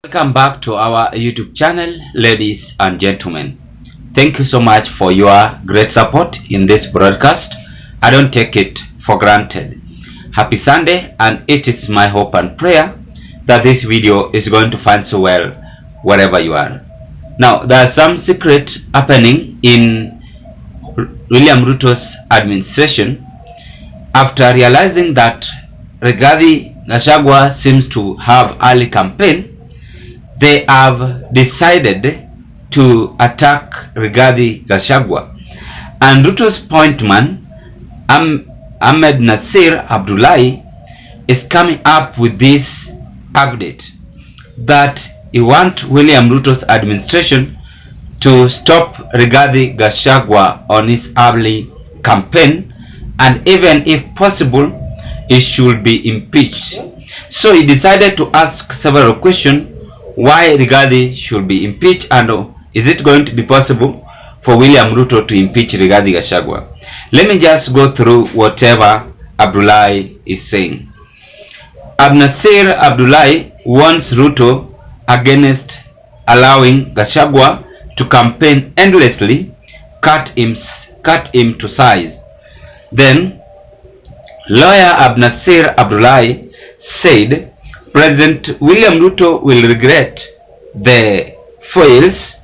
Welcome back to our YouTube channel, ladies and gentlemen. Thank you so much for your great support in this broadcast. I don't take it for granted. Happy Sunday, and it is my hope and prayer that this video is going to find so well wherever you are. Now, there's some secret happening in William Ruto's administration after realizing that Rigathi Gachagua seems to have early campaign. They have decided to attack Rigathi Gachagua, and Ruto's pointman Ahmed Nasir Abdullahi is coming up with this update that he wants William Ruto's administration to stop Rigathi Gachagua on his early campaign, and even if possible, he should be impeached. So he decided to ask several questions why Rigathi should be impeached, and is it going to be possible for William Ruto to impeach Rigathi Gachagua? Let me just go through whatever Abdullahi is saying. Nasir Abdullahi warns Ruto against allowing Gachagua to campaign endlessly, cut him to size. Then lawyer Nasir Abdullahi said President William Ruto will regret the fails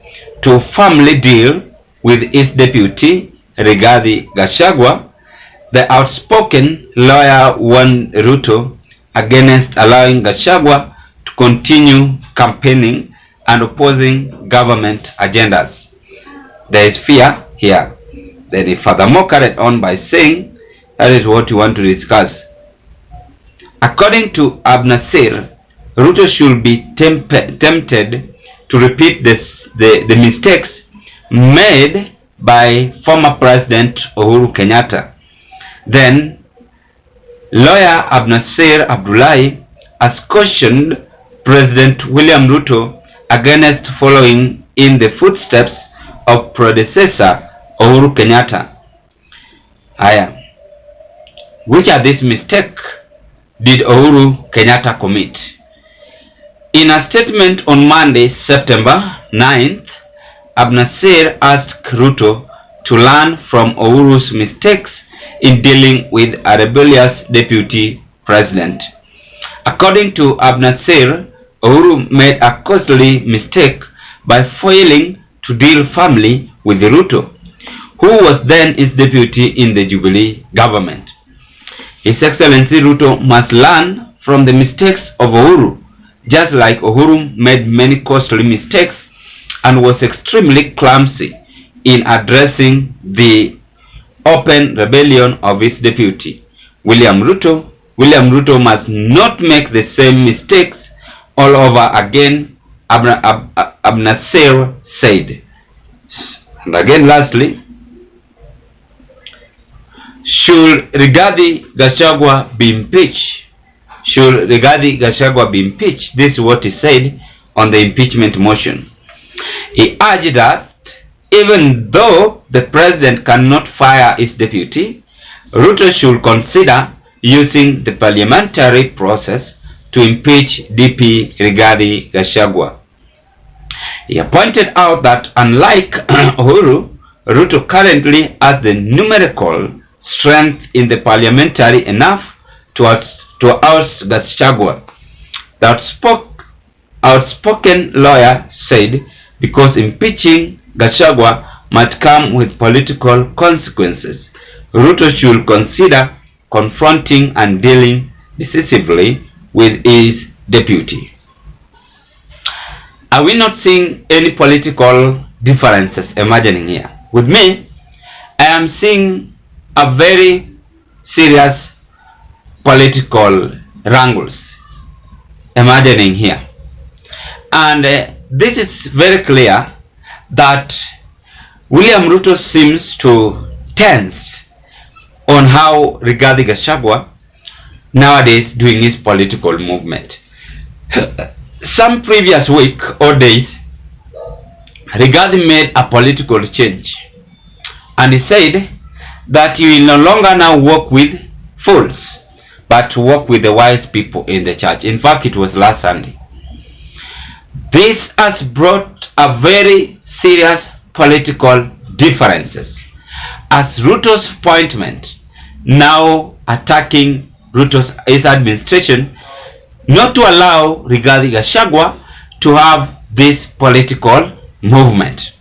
to firmly deal with his deputy Rigathi Gachagua. The outspoken lawyer warned Ruto against allowing Gachagua to continue campaigning and opposing government agendas. There is fear here. Then he furthermore carried on by saying that is what we want to discuss. According to Nasir, Ruto should be tempted to repeat the mistakes made by former President Uhuru Kenyatta. Then, lawyer Nasir Abdullahi has cautioned President William Ruto against following in the footsteps of predecessor Uhuru Kenyatta. Which are these mistakes did Uhuru Kenyatta commit? In a statement on Monday, September 9th, Nasir asked Ruto to learn from Uhuru's mistakes in dealing with a rebellious deputy president. According to Nasir, Uhuru made a costly mistake by failing to deal firmly with Ruto, who was then his deputy in the Jubilee government. His Excellency Ruto must learn from the mistakes of Uhuru, just like Uhuru made many costly mistakes and was extremely clumsy in addressing the open rebellion of his deputy, William Ruto. William Ruto must not make the same mistakes all over again, Nasir said. And again, lastly, should Rigathi Gachagua be impeached? Should Rigathi Gachagua be impeached? This is what he said on the impeachment motion. He urged that even though the president cannot fire his deputy, Ruto should consider using the parliamentary process to impeach DP Rigathi Gachagua. He pointed out that unlike Uhuru, Ruto currently has the numerical strength in the parliamentary enough to oust Gachagua. The outspoken lawyer said because impeaching Gachagua might come with political consequences, Ruto should consider confronting and dealing decisively with his deputy. Are we not seeing any political differences emerging here? With me, I am seeing a very serious political wrangles emerging here, and this is very clear that William Ruto seems to tense on how Rigathi Gachagua nowadays doing his political movement. Some previous week or days, Rigathi made a political change, and he said that he will no longer now work with fools, but to work with the wise people in the church. In fact, it was last Sunday. This has brought a very serious political differences, as Ruto's appointment now attacking his administration not to allow Rigathi Gachagua to have this political movement.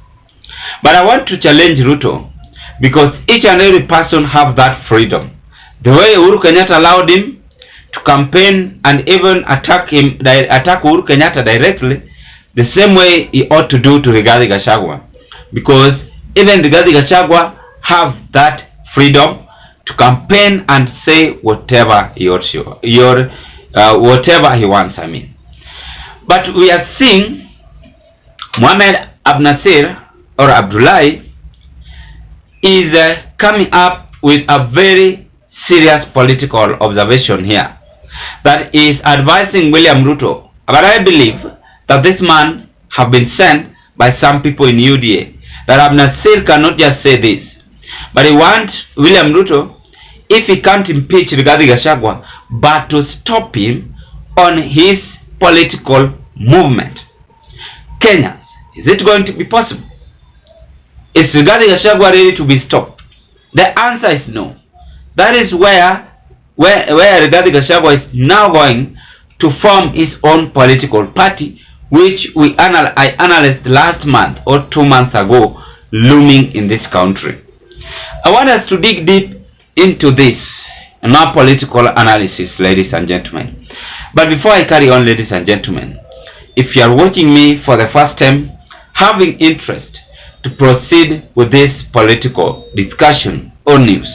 But I want to challenge Ruto, because each and every person have that freedom. The way Uhuru Kenyatta allowed him to campaign and even attack Uhuru Kenyatta directly, the same way he ought to do to Rigathi Gachagua, because even Rigathi Gachagua have that freedom to campaign and say whatever he wants, whatever he wants. I mean, but we are seeing Mohamed Abnasir or Abdullahi is coming up with a very serious political observation here, that is advising William Ruto. But I believe that this man have been sent by some people in UDA, that Abnasir cannot just say this, but he wants William Ruto, if he can't impeach Rigathi Gachagua, but to stop him on his political movement. Kenyans, is it going to be possible? Is Rigathi Gachagua ready to be stopped? The answer is no. That is where Rigathi Gachagua is now going to form his own political party, which I analyzed last month or 2 months ago, looming in this country. I want us to dig deep into this in our political analysis, ladies and gentlemen. But before I carry on, ladies and gentlemen, if you are watching me for the first time, having interest to proceed with this political discussion or news,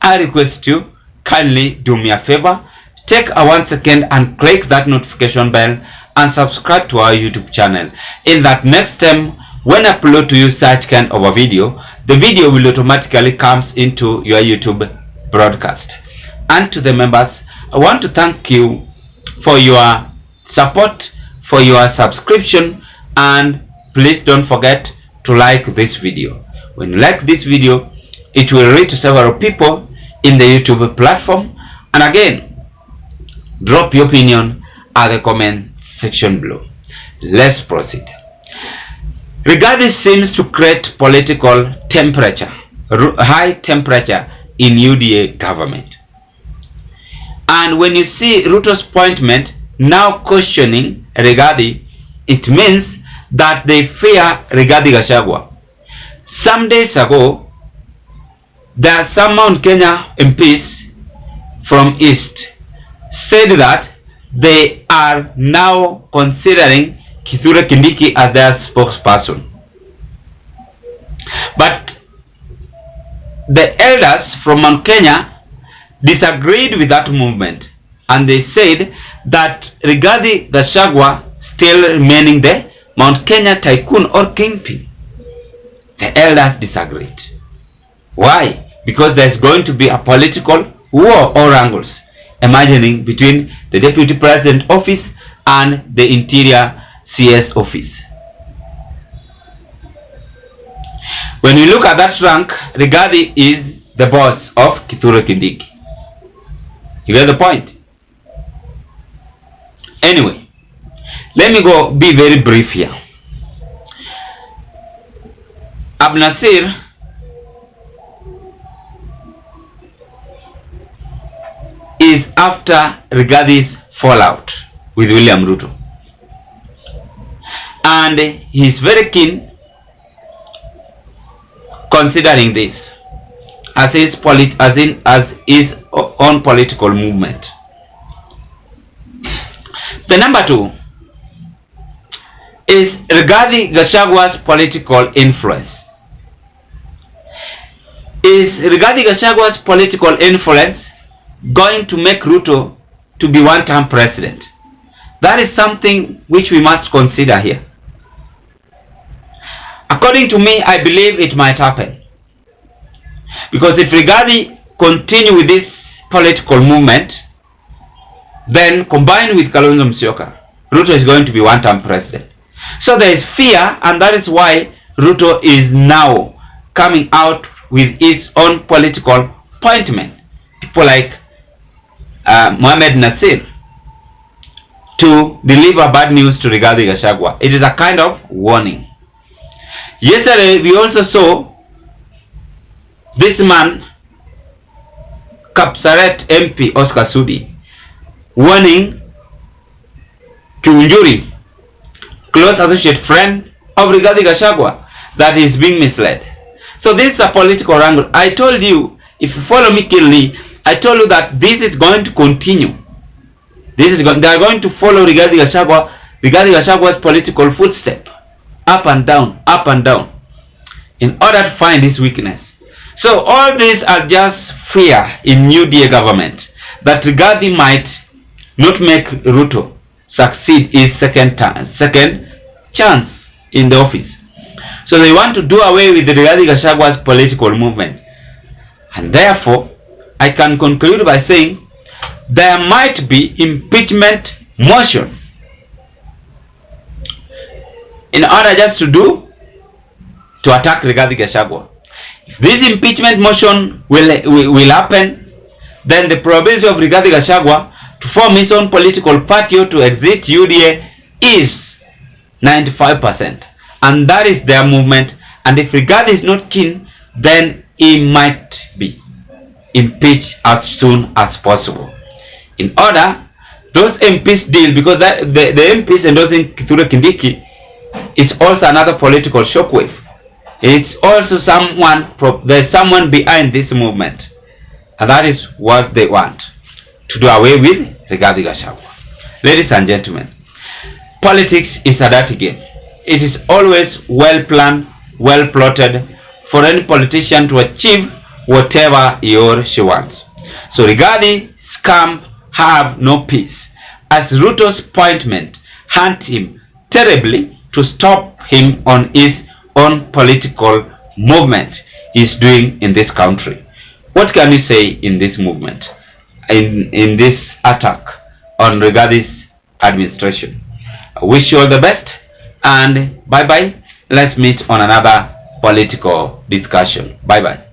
I request you kindly do me a favor, take a 1 second and click that notification bell and subscribe to our YouTube channel. In that next time when I upload to you such kind of a video, the video will automatically comes into your YouTube broadcast. And to the members, I want to thank you for your support, for your subscription, and please don't forget to like this video. When you like this video, it will reach to several people in the YouTube platform. And again, drop your opinion at the comment section below. Let's proceed. Rigathi seems to create political temperature, high temperature in UDA government. And when you see Ruto's appointment now questioning Rigathi, it means that they fear Rigathi Gachagua. Some days ago, there are some Mount Kenya MPs from East said that they are now considering Kithure Kindiki as their spokesperson. But the elders from Mount Kenya disagreed with that movement, and they said that Rigathi Gachagua still remaining the Mount Kenya tycoon or kingpin. The elders disagreed. Why? Because there's going to be a political war or angles emerging between the Deputy President office and the Interior CS office. When you look at that rank, Rigathi is the boss of Kithure Kindiki. You get the point? Anyway, let me be very brief here. Abnasir is after Rigathi's fallout with William Ruto, and he is very keen considering this as his own political movement. The number two is Rigathi Gachagua's political influence. Is Rigathi Gachagua's political influence going to make Ruto to be one-term president? That is something which we must consider here. According to me, I believe it might happen. Because if Rigathi continue with this political movement, then combined with Kalonzo Musyoka, Ruto is going to be one-term president. So there is fear, and that is why Ruto is now coming out with his own political appointment. People like Mohamed Nasir, to deliver bad news to Rigathi Gachagua. It is a kind of warning. Yesterday, we also saw this man, Kapsaret MP Oscar Sudi, warning Kiunjuri, close associate friend of Rigathi Gachagua, that he is being misled. So this is a political angle. I told you, if you follow me keenly, I told you that this is going to continue. They are going to follow Rigathi Gachagua's political footstep, up and down, in order to find his weakness. So all these are just fear in UDA government that Rigathi might not make Ruto succeed his second chance in the office. So they want to do away with Rigathi Gachagua's political movement. And therefore, I can conclude by saying there might be impeachment motion in order just to attack Rigathi Gachagua. If this impeachment motion will happen, then the probability of Rigathi Gachagua to form his own political party or to exit UDA is 95%. And that is their movement. And if Rigathi is not keen, then he might be impeached as soon as possible. In order, those MPs deal, because the MPs endorsing Kithure Kindiki is also another political shockwave. It's also there's someone behind this movement. And that is what they want, to do away with Rigathi Gachagua. Ladies and gentlemen, politics is a dirty game. It is always well planned, well plotted for any politician to achieve whatever he or she wants. So Rigathi scam have no peace, as Ruto's appointment hunt him terribly to stop him on his own political movement he's doing in this country. What can you say in this movement, in this attack on Rigathi's administration? I wish you all the best, and bye bye. Let's meet on another political discussion. Bye bye.